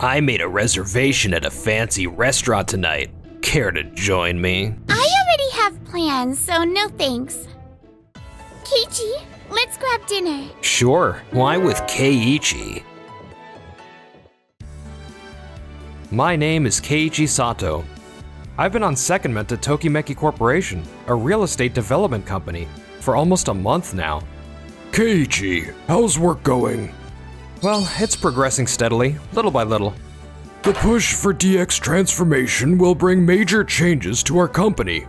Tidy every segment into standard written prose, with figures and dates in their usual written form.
I made a reservation at a fancy restaurant tonight. Care to join me? I already have plans, so no thanks. Keiichi, let's grab dinner. Sure, why with Keiichi? My name is Keiichi Sato. I've been on secondment at Tokimeki Corporation, a real estate development company, for almost a month now. Keiichi, how's work going? Well, it's progressing steadily, little by little. The push for DX transformation will bring major changes to our company.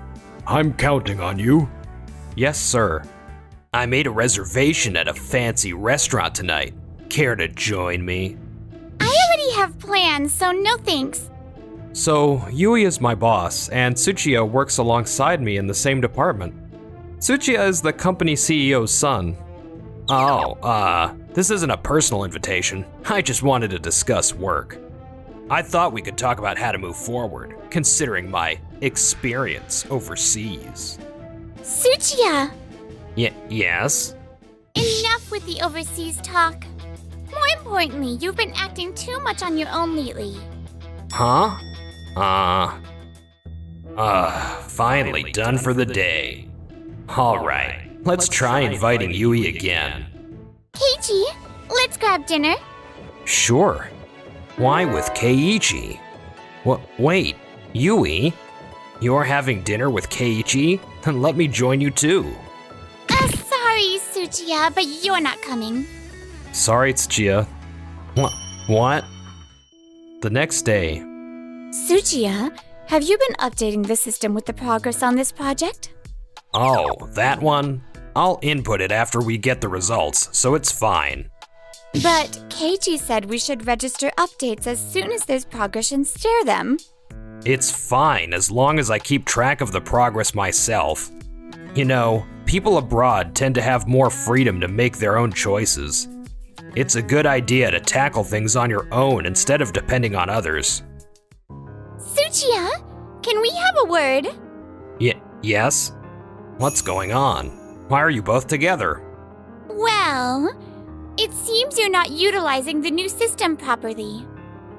I'm counting on you. Yes, sir. I made a reservation at a fancy restaurant tonight. Care to join me? I already have plans, so no thanks. So, Yui is my boss, and Tsuchiya works alongside me in the same department. Tsuchiya is the company CEO's son. Oh, this isn't a personal invitation. I just wanted to discuss work. I thought we could talk about how to move forward, considering my experience overseas. Tsuchiya! Yes? Enough with the overseas talk. More importantly, you've been acting too much on your own lately. Huh? Finally done for the day. Alright, let's try inviting Yui again. Keiichi, let's grab dinner. Sure. Why with Keiichi? Wait, Yui? You're having dinner with Keiichi? Then let me join you too. Sorry, Tsuchiya, but you're not coming. Sorry, Tsuchiya. What? The next day. Tsuchiya, have you been updating the system with the progress on this project? Oh, that one? I'll input it after we get the results, so it's fine. But Keiichi said we should register updates as soon as there's progress and share them. It's fine as long as I keep track of the progress myself. You know, people abroad tend to have more freedom to make their own choices. It's a good idea to tackle things on your own instead of depending on others. Tsuchiya, can we have a word? Yes? What's going on? Why are you both together? Well, it seems you're not utilizing the new system properly.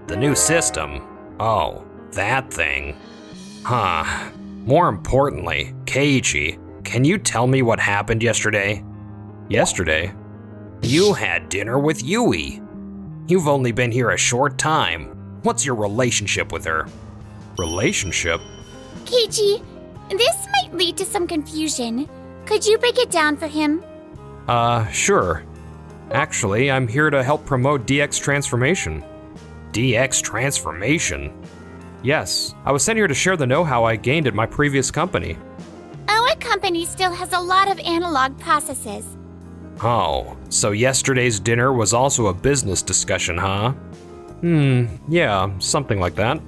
The new system? Oh, that thing. Huh. More importantly, Keiichi, can you tell me what happened yesterday? Yesterday? You had dinner with Yui. You've only been here a short time. What's your relationship with her? Relationship? Keiichi, this might lead to some confusion. Could you break it down for him? Sure. Actually, I'm here to help promote DX transformation. DX transformation? Yes, I was sent here to share the know-how I gained at my previous company. Our company still has a lot of analog processes. Oh, so yesterday's dinner was also a business discussion, huh? Yeah, something like that.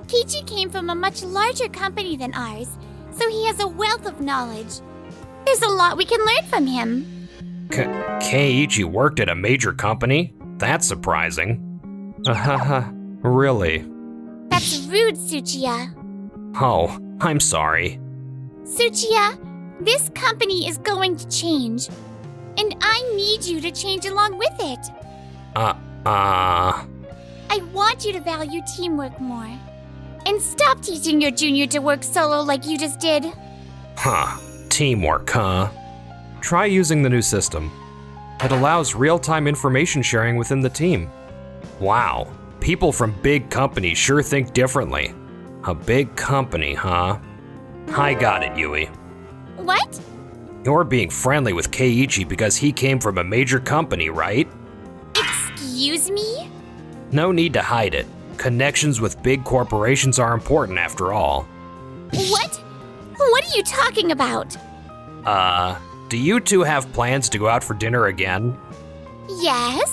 Keiichi came from a much larger company than ours, so he has a wealth of knowledge. There's a lot we can learn from him. Keiichi worked at a major company? That's surprising. Really? That's rude, Tsuchiya. Oh, I'm sorry. Tsuchiya, this company is going to change, and I need you to change along with it. I want you to value teamwork more, and stop teaching your junior to work solo like you just did. Huh, teamwork, huh? Try using the new system. It allows real-time information sharing within the team. Wow, people from big companies sure think differently. A big company, huh? I got it, Yui. What? You're being friendly with Keiichi because he came from a major company, right? Excuse me? No need to hide it. Connections with big corporations are important after all. What? What are you talking about? Do you two have plans to go out for dinner again? Yes.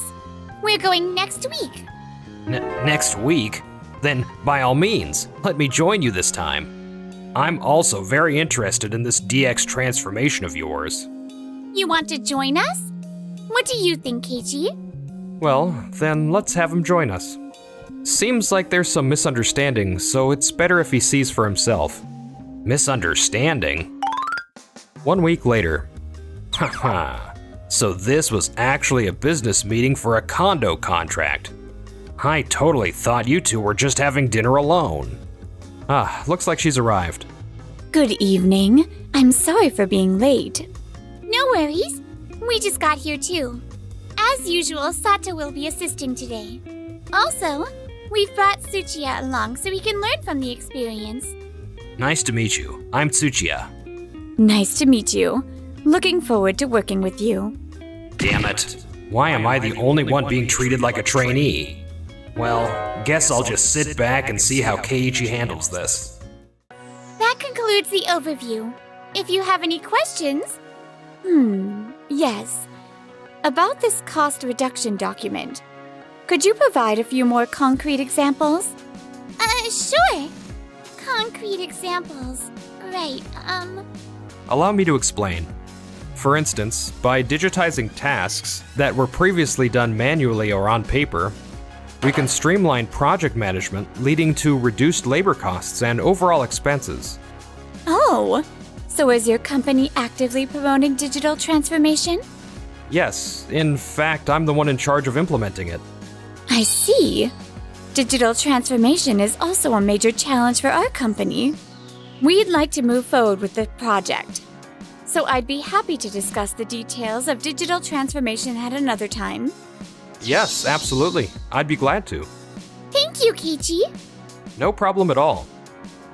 We're going next week. Next week? Then, by all means, let me join you this time. I'm also very interested in this DX transformation of yours. You want to join us? What do you think, Keiichi? Well, then let's have him join us. Seems like there's some misunderstanding, so it's better if he sees for himself. Misunderstanding? 1 week later. Haha. So this was actually a business meeting for a condo contract. I totally thought you two were just having dinner alone. Ah, looks like she's arrived. Good evening. I'm sorry for being late. No worries. We just got here too. As usual, Sato will be assisting today. Also, we've brought Tsuchiya along so he can learn from the experience. Nice to meet you. I'm Tsuchiya. Nice to meet you. Looking forward to working with you. Damn it. Why am I the only one being treated like a trainee? Well, guess I'll just sit back and see how Keiichi handles this. That concludes the overview. If you have any questions... yes. About this cost reduction document, could you provide a few more concrete examples? Sure. Concrete examples. Right, Allow me to explain. For instance, by digitizing tasks that were previously done manually or on paper, we can streamline project management, leading to reduced labor costs and overall expenses. Oh, so is your company actively promoting digital transformation? Yes, in fact, I'm the one in charge of implementing it. I see. Digital transformation is also a major challenge for our company. We'd like to move forward with the project. So I'd be happy to discuss the details of digital transformation at another time. Yes, absolutely. I'd be glad to. Thank you, Keiichi. No problem at all.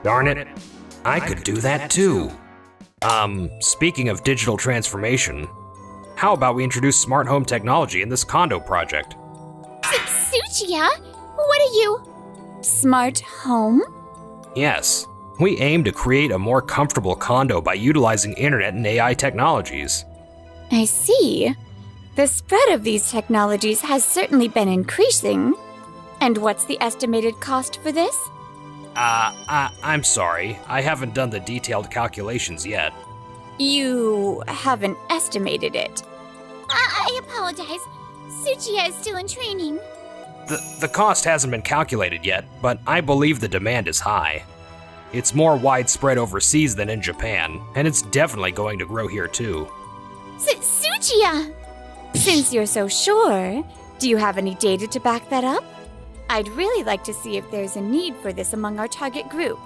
Darn it. I could do that too. Speaking of digital transformation, how about we introduce smart home technology in this condo project? Tsuchiya, what are you? Smart home? Yes. We aim to create a more comfortable condo by utilizing internet and AI technologies. I see. The spread of these technologies has certainly been increasing. And what's the estimated cost for this? I'm sorry. I haven't done the detailed calculations yet. You haven't estimated it. I apologize. Tsuchiya is still in training. The cost hasn't been calculated yet, but I believe the demand is high. It's more widespread overseas than in Japan, and it's definitely going to grow here too. Tsuchiya! Since you're so sure, do you have any data to back that up? I'd really like to see if there's a need for this among our target group.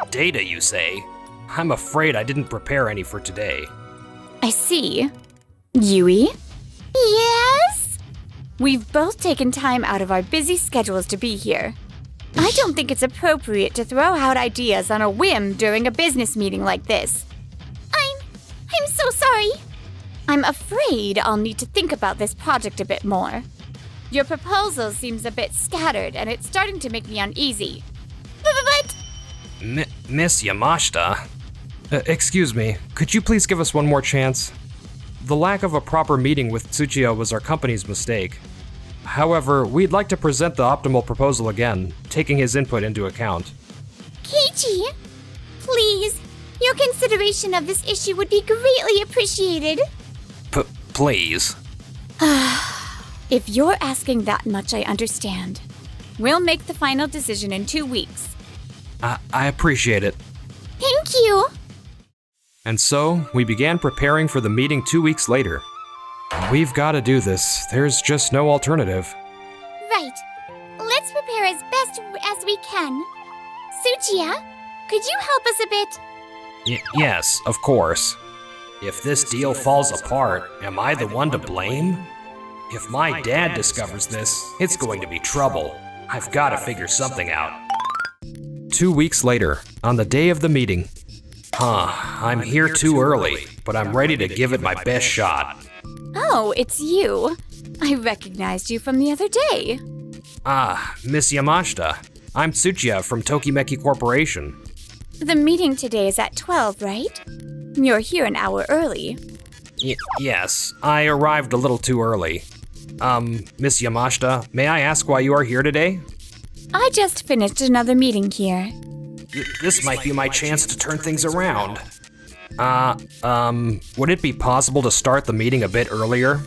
Data, you say? I'm afraid I didn't prepare any for today. I see. Yui? Yes? We've both taken time out of our busy schedules to be here. I don't think it's appropriate to throw out ideas on a whim during a business meeting like this. I'm so sorry. I'm afraid I'll need to think about this project a bit more. Your proposal seems a bit scattered, and it's starting to make me uneasy. But... Miss Yamashita? Excuse me, could you please give us one more chance? The lack of a proper meeting with Tsuchiya was our company's mistake. However, we'd like to present the optimal proposal again, taking his input into account. Keiichi, please, your consideration of this issue would be greatly appreciated. Please. If you're asking that much, I understand. We'll make the final decision in 2 weeks. I appreciate it. Thank you. And so, we began preparing for the meeting 2 weeks later. We've got to do this. There's just no alternative. Right. Let's prepare as best as we can. Tsuchiya, could you help us a bit? Yes, of course. If this deal falls apart, am I the one to blame? If my dad discovers this, it's going to be trouble. I've got to figure something out. 2 weeks later, on the day of the meeting. I'm here too early, but I'm ready to give it my best shot. Oh, it's you. I recognized you from the other day. Miss Yamashita. I'm Tsuchiya from Tokimeki Corporation. The meeting today is at 12, right? You're here an hour early. Yes, I arrived a little too early. Miss Yamashita, may I ask why you are here today? I just finished another meeting here. This might be my chance to turn things around. Would it be possible to start the meeting a bit earlier?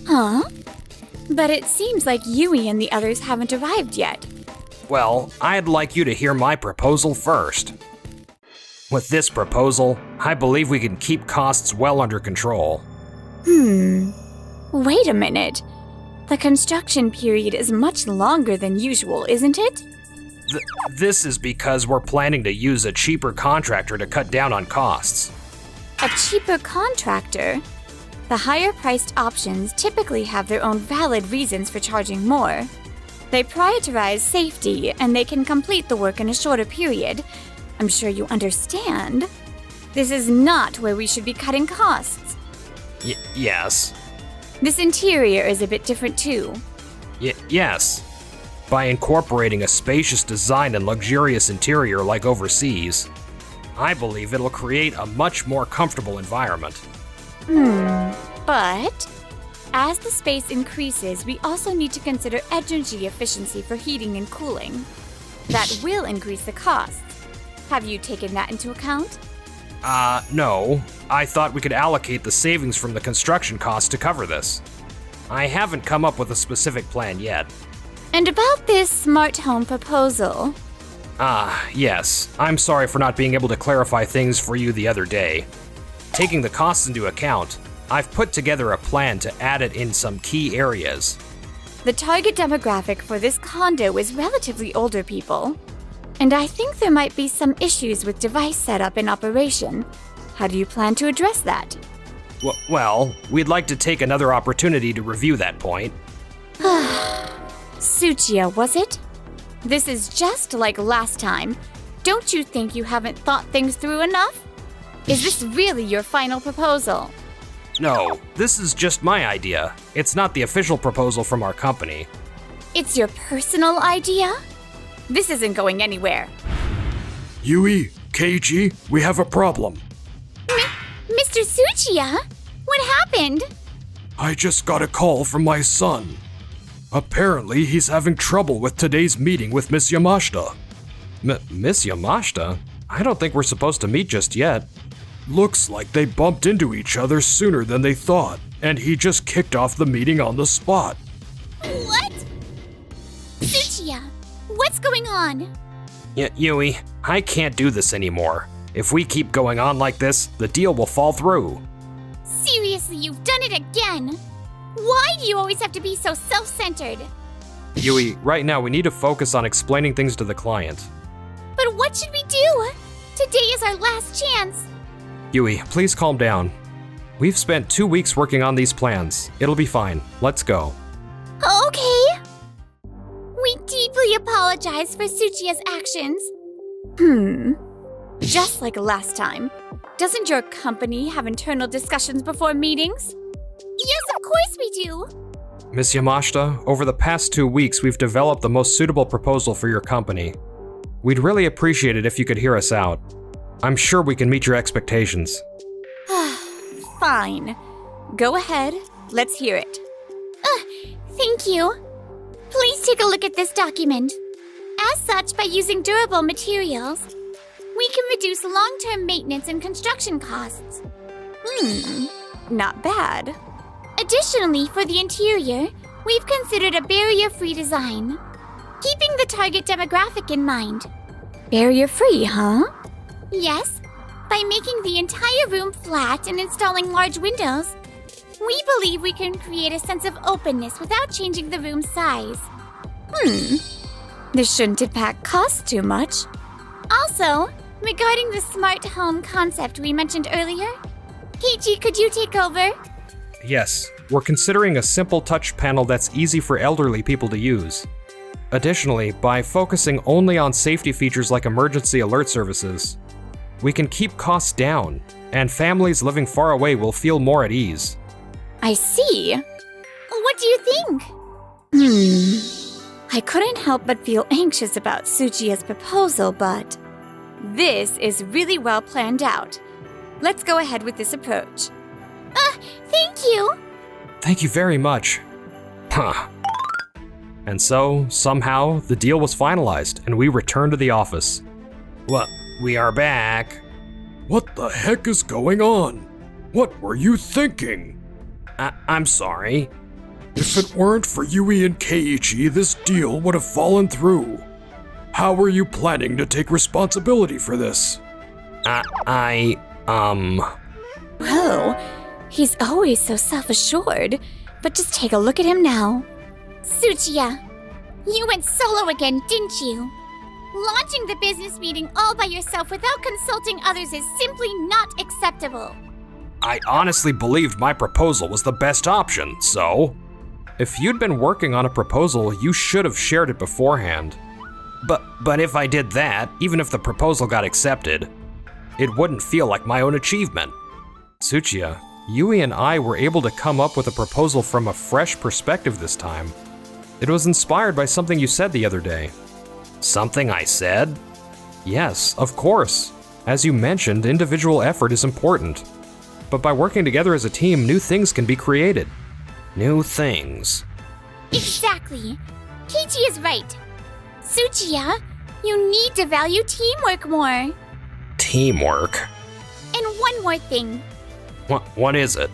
Huh? But it seems like Yui and the others haven't arrived yet. Well, I'd like you to hear my proposal first. With this proposal, I believe we can keep costs well under control. Wait a minute. The construction period is much longer than usual, isn't it? This is because we're planning to use a cheaper contractor to cut down on costs. A cheaper contractor? The higher-priced options typically have their own valid reasons for charging more. They prioritize safety, and they can complete the work in a shorter period. I'm sure you understand. This is not where we should be cutting costs. Yes. This interior is a bit different too. Yes. By incorporating a spacious design and luxurious interior like overseas, I believe it'll create a much more comfortable environment. But as the space increases, we also need to consider energy efficiency for heating and cooling. That will increase the costs. Have you taken that into account? No. I thought we could allocate the savings from the construction costs to cover this. I haven't come up with a specific plan yet. And about this smart home proposal? Yes. I'm sorry for not being able to clarify things for you the other day. Taking the costs into account, I've put together a plan to add it in some key areas. The target demographic for this condo is relatively older people. And I think there might be some issues with device setup and operation. How do you plan to address that? Well, we'd like to take another opportunity to review that point. Tsuchiya, was it? This is just like last time. Don't you think you haven't thought things through enough? Is this really your final proposal? No, this is just my idea. It's not the official proposal from our company. It's your personal idea? This isn't going anywhere. Yui, Keiji, we have a problem. Mr. Tsuchiya? What happened? I just got a call from my son. Apparently, he's having trouble with today's meeting with Miss Yamashita. Miss Yamashita? I don't think we're supposed to meet just yet. Looks like they bumped into each other sooner than they thought, and he just kicked off the meeting on the spot. What? Tsuchiya, what's going on? Yui, I can't do this anymore. If we keep going on like this, the deal will fall through. Seriously, you've done it again. Why do you always have to be so self-centered? Yui, right now we need to focus on explaining things to the client. But what should we do? Today is our last chance. Yui, please calm down. We've spent 2 weeks working on these plans. It'll be fine. Let's go. Okay. We deeply apologize for Tsuchiya's actions. Just like last time. Doesn't your company have internal discussions before meetings? Yes, of course we do. Miss Yamashita, over the past 2 weeks, we've developed the most suitable proposal for your company. We'd really appreciate it if you could hear us out. I'm sure we can meet your expectations. Fine. Go ahead. Let's hear it. Thank you. Please take a look at this document. As such, by using durable materials, we can reduce long-term maintenance and construction costs. Not bad. Additionally, for the interior, we've considered a barrier-free design, keeping the target demographic in mind. Barrier-free, huh? Yes. By making the entire room flat and installing large windows, we believe we can create a sense of openness without changing the room size. This shouldn't impact costs too much. Also, regarding the smart home concept we mentioned earlier, Keiji, could you take over? Yes, we're considering a simple touch panel that's easy for elderly people to use. Additionally, by focusing only on safety features like emergency alert services, we can keep costs down, and families living far away will feel more at ease. I see. What do you think? I couldn't help but feel anxious about Tsuchiya's proposal, but this is really well planned out. Let's go ahead with this approach. Thank you. Thank you very much. And so, somehow, the deal was finalized, and we returned to the office. Well, we are back. What the heck is going on? What were you thinking? I'm sorry. If it weren't for Yui and Keiichi, this deal would have fallen through. How were you planning to take responsibility for this? Well, he's always so self-assured, but just take a look at him now. Tsuchiya, you went solo again, didn't you? Launching the business meeting all by yourself without consulting others is simply not acceptable. I honestly believed my proposal was the best option, so... If you'd been working on a proposal, you should have shared it beforehand. But if I did that, even if the proposal got accepted, it wouldn't feel like my own achievement. Tsuchiya, Yui and I were able to come up with a proposal from a fresh perspective this time. It was inspired by something you said the other day. Something I said? Yes, of course. As you mentioned, individual effort is important. But by working together as a team, new things can be created. New things. Exactly. Keiichi is right. Tsuchiya, you need to value teamwork more. Teamwork? And one more thing. What is it?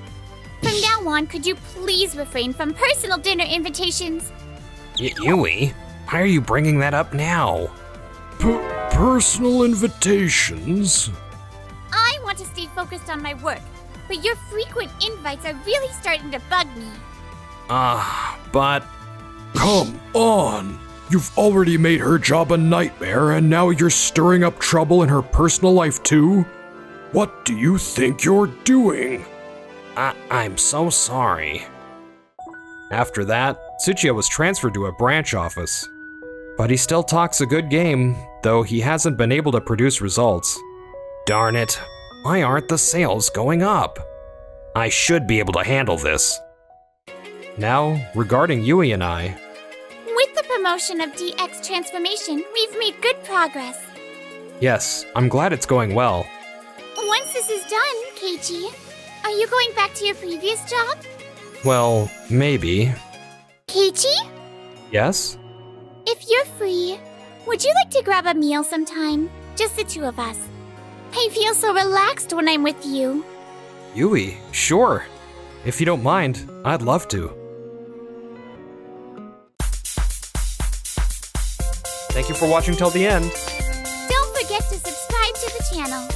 From now on, could you please refrain from personal dinner invitations? Yui? Why are you bringing that up now? Personal invitations? I want to stay focused on my work, but your frequent invites are really starting to bug me. But... Come on! You've already made her job a nightmare, and now you're stirring up trouble in her personal life too? What do you think you're doing? I'm so sorry. After that, Tsuchiya was transferred to a branch office. But he still talks a good game, though he hasn't been able to produce results. Darn it, why aren't the sales going up? I should be able to handle this. Now, regarding Yui and I... With the promotion of DX transformation, we've made good progress. Yes, I'm glad it's going well. Once this is done, Keiichi, are you going back to your previous job? Well, maybe. Keiichi? Yes? If you're free, would you like to grab a meal sometime? Just the two of us. I feel so relaxed when I'm with you. Yui, sure. If you don't mind, I'd love to. Thank you for watching till the end. Don't forget to subscribe to the channel.